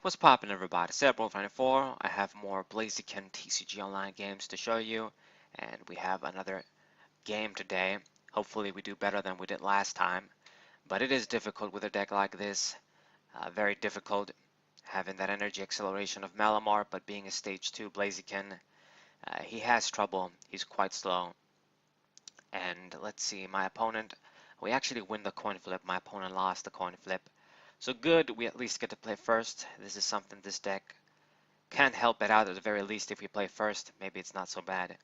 What's poppin', everybody? Cerebral24. I have more Blaziken TCG online games to show you, and we have another game today. Hopefully we do better than we did last time, but it is difficult with a deck like this. Very difficult having that energy acceleration of Malamar, but being a stage 2 Blaziken, he has trouble. He's quite slow. And let's see, my opponent, we actually win the coin flip. My opponent lost the coin flip. So good, we at least get to play first. This is something this deck can help it out at the very least. If we play first, maybe it's not so bad.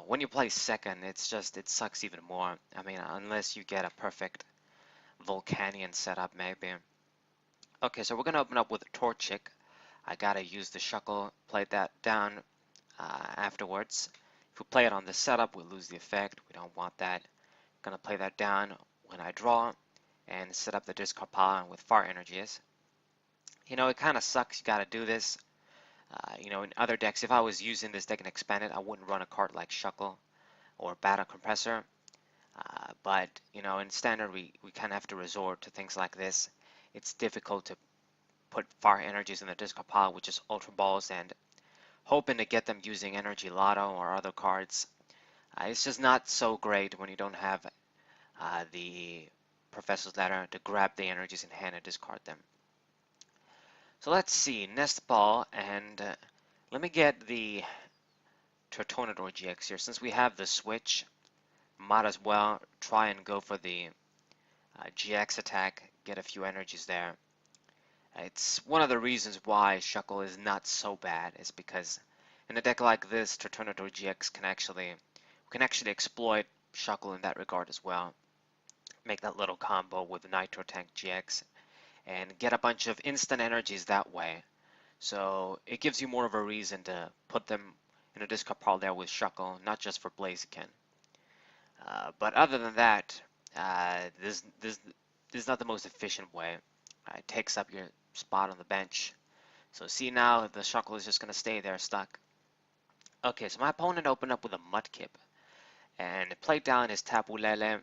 When you play second, it sucks even more. I mean, unless you get a perfect Volcanion setup, maybe. Okay, so we're gonna open up with a Torchic. I gotta use the Shuckle, play that down afterwards. If we play it on the setup, we lose the effect. We don't want that. Gonna play that down when I draw and set up the discard pile with fire energies. You know, it kind of sucks. You gotta do this. You know, in other decks, if I was using this deck and expanded, I wouldn't run a card like Shuckle or Battle Compressor. But, you know, in standard, we kind of have to resort to things like this. It's difficult to put fire energies in the discard pile, which is Ultra Balls, and hoping to get them using Energy Lotto or other cards. It's just not so great when you don't have the Professor's Ladder to grab the energies in hand and discard them. So let's see, Nest Ball, and let me get the Turtonador GX here. Since we have the switch, might as well try and go for the GX attack, get a few energies there. It's one of the reasons why Shuckle is not so bad, is because in a deck like this, Turtonador GX can actually exploit Shuckle in that regard as well. Make that little combo with the Nitro Tank GX and get a bunch of instant energies that way. So it gives you more of a reason to put them in a discard pile there with Shuckle, not just for Blaziken. But other than that, this is not the most efficient way. It takes up your spot on the bench. So see, now the Shuckle is just going to stay there stuck. Okay, so my opponent opened up with a Mudkip and played down his Tapu Lele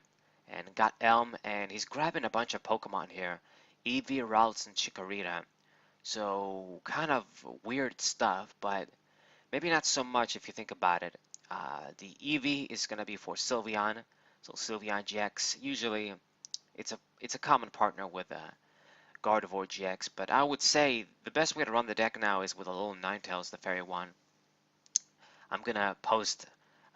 and got Elm, and he's grabbing a bunch of Pokemon here. Eevee, Ralts, and Chikorita. So kind of weird stuff, but maybe not so much if you think about it. The Eevee is going to be for Sylveon, so Sylveon GX. Usually it's a common partner with Gardevoir GX, but I would say the best way to run the deck now is with a little Ninetales, the Fairy one. I'm going to post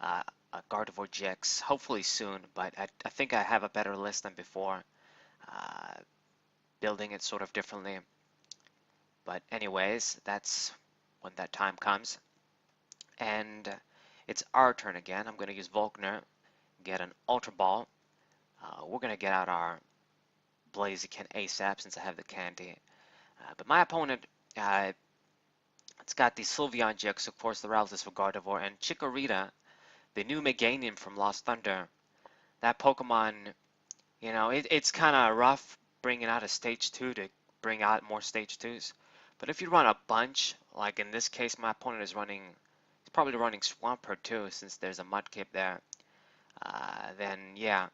a Gardevoir GX hopefully soon, but I think I have a better list than before. Building it sort of differently. But anyways, that's when that time comes. And it's our turn again. I'm going to use Volkner, get an Ultra Ball. We're going to get out our Blaziken ASAP since I have the candy. But my opponent, it's got the Sylveon GX, of course, the Ralts for Gardevoir, and Chikorita, the new Meganium from Lost Thunder. That Pokemon, you know, it's kind of rough bringing out a stage 2 to bring out more stage 2s. But if you run a bunch, like in this case, my opponent is probably running Swampert too, since there's a Mudkip there. Then yeah,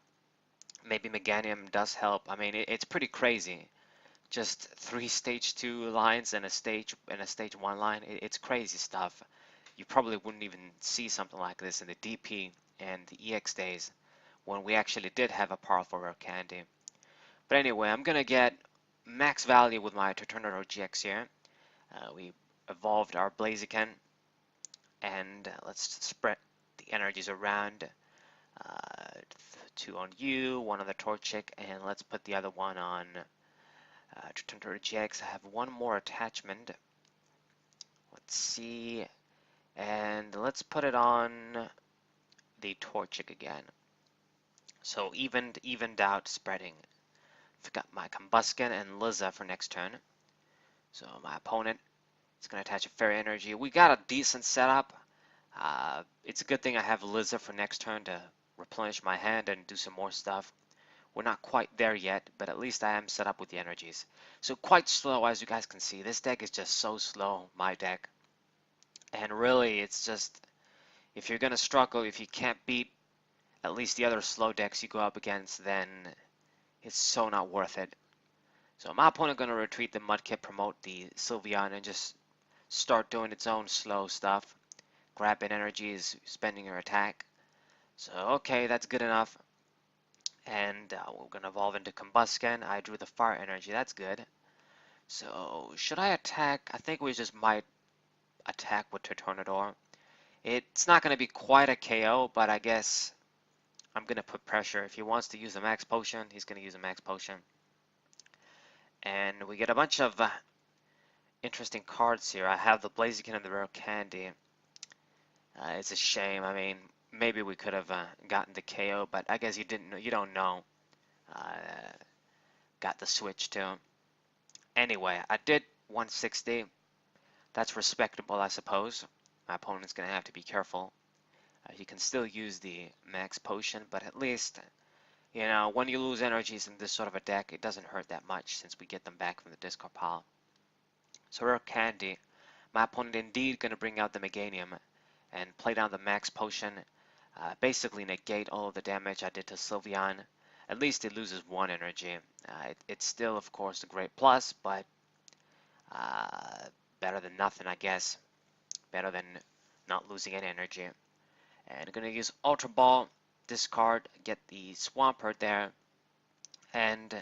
maybe Meganium does help. I mean, it's pretty crazy. Just 3 stage 2 lines and a stage 1 line. It's crazy stuff. You probably wouldn't even see something like this in the DP and the EX days when we actually did have a powerful rare candy. But anyway, I'm gonna get max value with my Turtonador GX here. We evolved our Blaziken, and let's spread the energies around. 2 on you, 1 on the Torchic, and let's put the other one on Turtonador GX. I have 1 more attachment. Let's see, and let's put it on the Torchic again. So evened out spreading. I've got my Combusken and Liza for next turn. So my opponent is going to attach a Fairy Energy. We got a decent setup. It's a good thing I have Liza for next turn to replenish my hand and do some more stuff. We're not quite there yet, but at least I am set up with the energies. So quite slow, as you guys can see. This deck is just so slow, my deck. And really, it's just, if you're going to struggle, if you can't beat at least the other slow decks you go up against, then it's so not worth it. So my opponent gonna retreat the Mudkip, promote the Sylveon, and just start doing its own slow stuff. Grabbing energies, spending your attack. So okay, that's good enough. And we're gonna evolve into Combusken. I drew the fire energy, that's good. So should I attack? I think we just might attack with Tornador. It's not gonna be quite a KO, but I guess I'm gonna put pressure. If he wants to use a max potion, he's gonna use a max potion. And we get a bunch of interesting cards here. I have the Blaziken and the Rare Candy. It's a shame. I mean, maybe we could have gotten the KO, but I guess you didn't know. You don't know. Got the switch too. Anyway, I did 160. That's respectable, I suppose. My opponent's gonna have to be careful. He can still use the max potion, but at least, you know, when you lose energies in this sort of a deck, it doesn't hurt that much since we get them back from the discard pile. So Rare Candy, my opponent indeed gonna bring out the Meganium and play down the max potion, basically negate all of the damage I did to Sylveon. At least it loses one energy. It's still, of course, a great plus, but better than nothing, I guess. Better than not losing any energy. And I'm gonna use Ultra Ball, discard, get the Swampert there, and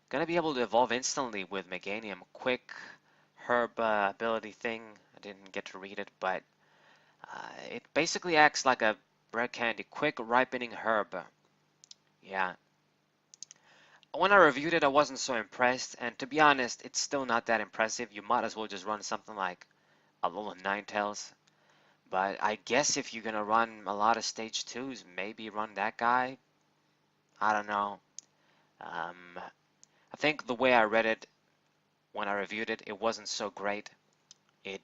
gonna be able to evolve instantly with Meganium. Quick herb ability thing. I didn't get to read it, but it basically acts like a Rare Candy, quick ripening herb. Yeah. When I reviewed it, I wasn't so impressed, and to be honest, it's still not that impressive. You might as well just run something like a little Ninetales. But I guess if you're gonna run a lot of stage 2s, maybe run that guy. I don't know. I think the way I read it when I reviewed it, it wasn't so great. I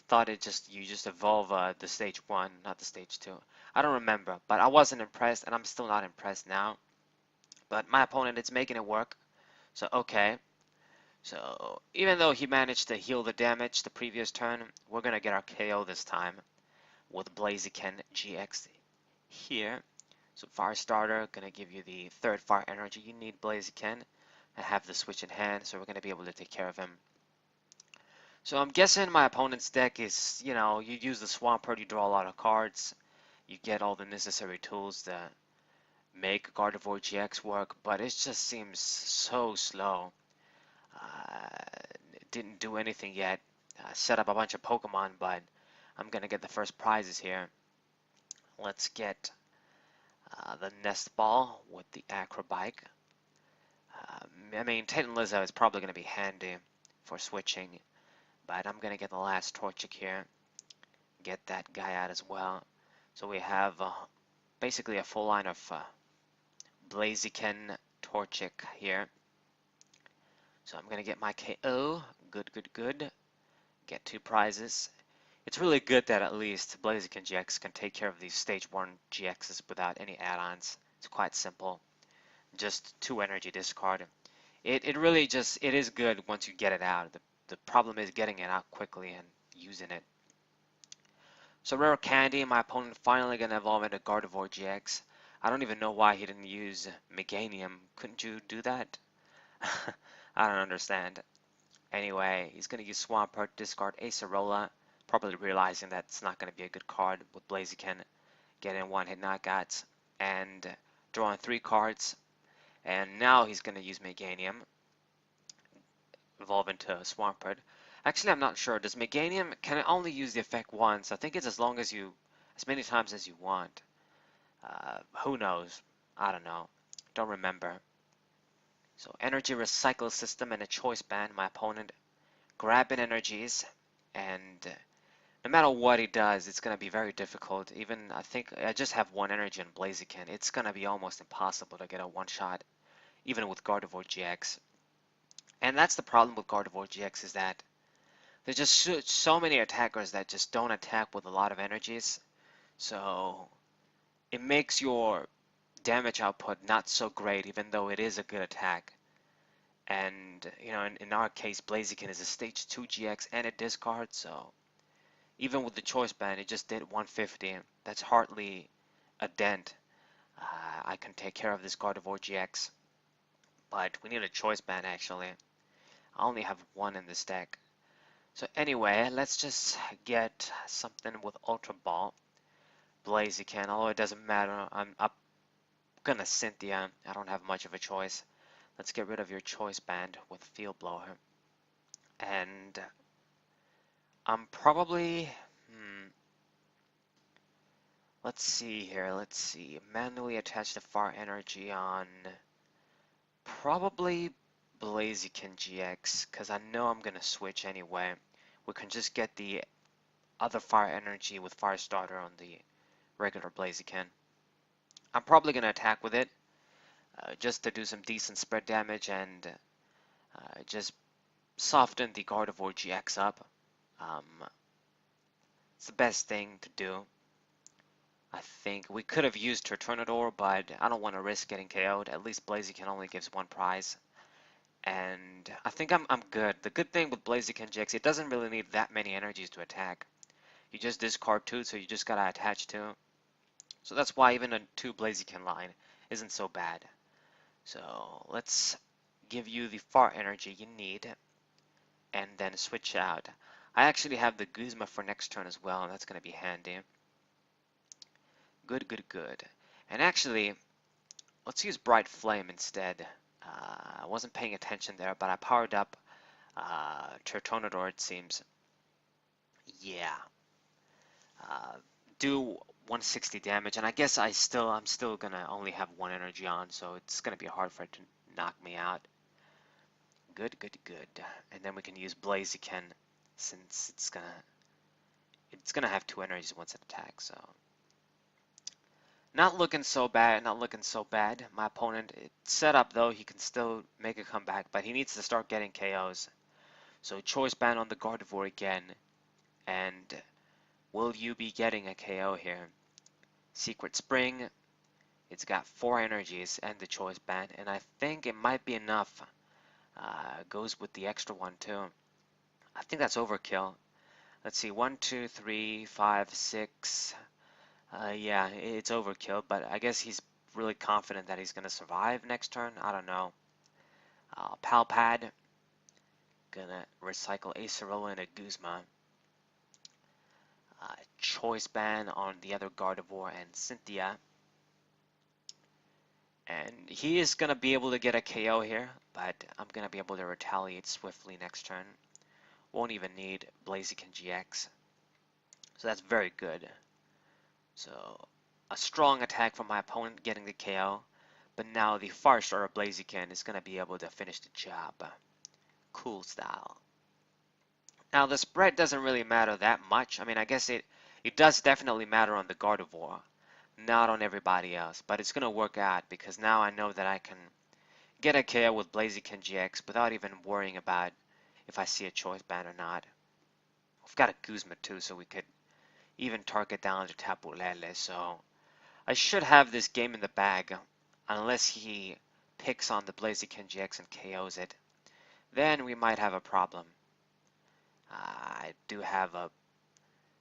thought you just evolve the stage 1, not the stage 2. I don't remember, but I wasn't impressed, and I'm still not impressed now. But my opponent is making it work, so okay. So even though he managed to heal the damage the previous turn, we're gonna get our KO this time with Blaziken GX here. So firestarter, gonna give you the third fire energy you need, Blaziken. I have the switch in hand, so we're gonna be able to take care of him. So I'm guessing my opponent's deck is, you know, you use the Swampert, you draw a lot of cards, you get all the necessary tools to make Gardevoir GX work, but it just seems so slow. It didn't do anything yet. Set up a bunch of Pokemon, but I'm gonna get the first prizes here. Let's get the Nest Ball with the Acrobike. I mean, Titanliza is probably gonna be handy for switching, but I'm gonna get the last Torchic here. Get that guy out as well. So we have basically a full line of Blaziken, Torchic here. So I'm gonna get my KO. Good, good, good. Get 2 prizes. It's really good that at least Blaziken GX can take care of these stage 1 GXs without any add-ons. It's quite simple. Just 2 energy discard. It really just, it is good once you get it out. The problem is getting it out quickly and using it. So Rare Candy, my opponent finally gonna evolve into Gardevoir GX. I don't even know why he didn't use Meganium. Couldn't you do that? I don't understand. Anyway, he's going to use Swampert, discard Acerola, probably realizing that it's not going to be a good card with Blaziken, getting 1-hit knockouts, and drawing 3 cards. And now he's going to use Meganium, evolve into Swampert. Actually, I'm not sure. Does Meganium, can it only use the effect once? I think it's as long as you, as many times as you want. Who knows? I don't know. Don't remember. So energy recycle system and a choice band. My opponent grabbing energies, and no matter what he does, it's going to be very difficult. Even I think I just have 1 energy in Blaziken. It's going to be almost impossible to get a one-shot, even with Gardevoir GX. And that's the problem with Gardevoir GX, is that there's just so many attackers that just don't attack with a lot of energies. So it makes your damage output not so great, even though it is a good attack. And, you know, in our case, Blaziken is a stage 2 GX and a discard, so even with the choice band, it just did 150. That's hardly a dent. I can take care of this Gardevoir GX. but we need a choice band actually. I only have one in this deck. So anyway, let's just get something with Ultra Ball. Blaziken, although it doesn't matter, I'm up gonna Cynthia. I don't have much of a choice. Let's get rid of your choice band with Field Blower. And I'm probably, let's see here, let's see. Manually attach the fire energy on probably Blaziken GX, because I know I'm gonna switch anyway. We can just get the other fire energy with Firestarter on the regular Blaziken. I'm probably gonna attack with it, just to do some decent spread damage and just soften the Gardevoir GX up. It's the best thing to do. I think we could have used Turtonador, but I don't want to risk getting KO'd. At least Blaziken only gives one prize. And I think I'm good. The good thing with Blaziken GX, it doesn't really need that many energies to attack. You just discard 2, so you just gotta attach 2. So that's why even a 2 Blaziken line isn't so bad. So let's give you the far energy you need and then switch out. I actually have the Guzma for next turn as well, and that's going to be handy. Good, good, good. And actually, let's use Bright Flame instead. I wasn't paying attention there, but I powered up Turtonador, it seems. Yeah. Do 160 damage, and I guess I'm still gonna only have 1 energy on, so it's gonna be hard for it to knock me out. Good, good, good. And then we can use Blaziken since it's gonna have 2 energies once it attacks, so not looking so bad, not looking so bad. My opponent, it's set up though, he can still make a comeback, but he needs to start getting KOs. So choice band on the Gardevoir again, and will you be getting a KO here? Secret Spring, it's got 4 energies and the choice band, and I think it might be enough. Goes with the extra one too. I think that's overkill. Let's see, 1, 2, 3, 5, 6. Yeah, it's overkill, but I guess he's really confident that he's going to survive next turn. I don't know. Palpad. Gonna recycle Acerola and a Guzma. Choice Band on the other Gardevoir and Cynthia. And he is going to be able to get a KO here, but I'm going to be able to retaliate swiftly next turn. Won't even need Blaziken GX. So that's very good. So a strong attack from my opponent getting the KO, but now the firestarter Blaziken is going to be able to finish the job. Cool style. Now the spread doesn't really matter that much. I mean, I guess it does definitely matter on the Gardevoir, not on everybody else, but it's going to work out because now I know that I can get a KO with Blaziken GX without even worrying about if I see a choice band or not. We've got a Guzma too, so we could even target down to Tapu Lele, so I should have this game in the bag unless he picks on the Blaziken GX and KOs it. Then we might have a problem. I do have a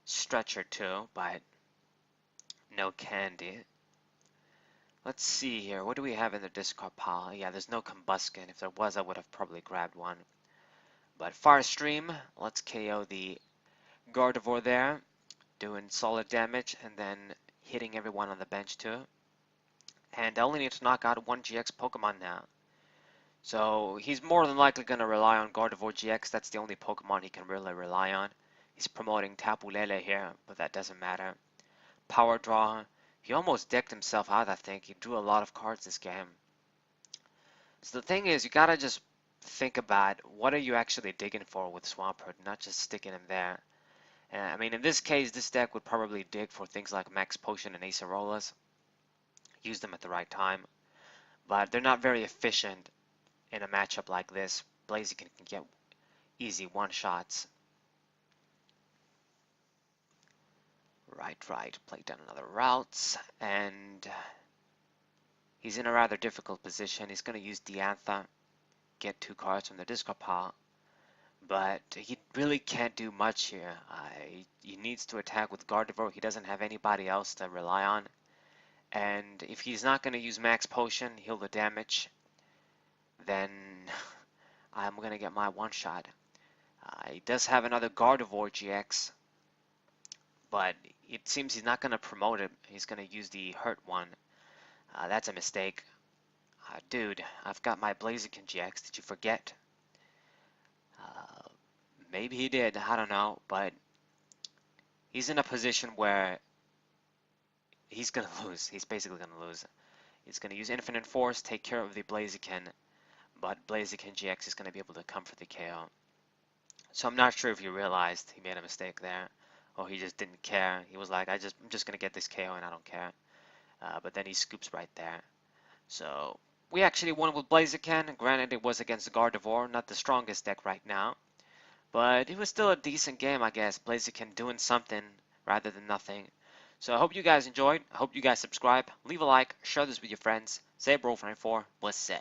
stretcher too, but no candy. Let's see here. What do we have in the discard pile? Yeah, there's no Combuskin. If there was, I would have probably grabbed one. But Farstream, let's KO the Gardevoir there, doing solid damage and then hitting everyone on the bench too. And I only need to knock out 1 GX Pokemon now. So he's more than likely going to rely on Gardevoir GX. That's the only Pokemon he can really rely on. He's promoting Tapu Lele here, but that doesn't matter. Power Draw. He almost decked himself out, I think. He drew a lot of cards this game. So the thing is, you gotta just think about what are you actually digging for with Swampert, not just sticking him there. I mean, in this case, this deck would probably dig for things like Max Potion and Acerolas. Use them at the right time. But they're not very efficient in a matchup like this. Blaziken can get easy one-shots. Right. Play down another routes. And he's in a rather difficult position. He's going to use Diantha. Get 2 cards from the discard pile. But he really can't do much here. He needs to attack with Gardevoir. He doesn't have anybody else to rely on. And if he's not going to use Max Potion, heal the damage, then I'm going to get my one-shot. He does have another Gardevoir GX, but it seems he's not going to promote it. He's going to use the hurt one. That's a mistake. Dude, I've got my Blaziken GX. Did you forget? Maybe he did. I don't know. But he's in a position where he's going to lose. He's basically going to lose. He's going to use Infinite Force, take care of the Blaziken. But Blaziken GX is going to be able to come for the KO. So I'm not sure if he realized he made a mistake there, or he just didn't care. He was like, I'm just going to get this KO and I don't care. But then he scoops right there. So we actually won with Blaziken. Granted, it was against Gardevoir, not the strongest deck right now. But it was still a decent game, I guess. Blaziken doing something rather than nothing. So I hope you guys enjoyed. I hope you guys subscribe. Leave a like. Share this with your friends. Say Bro94. What's up?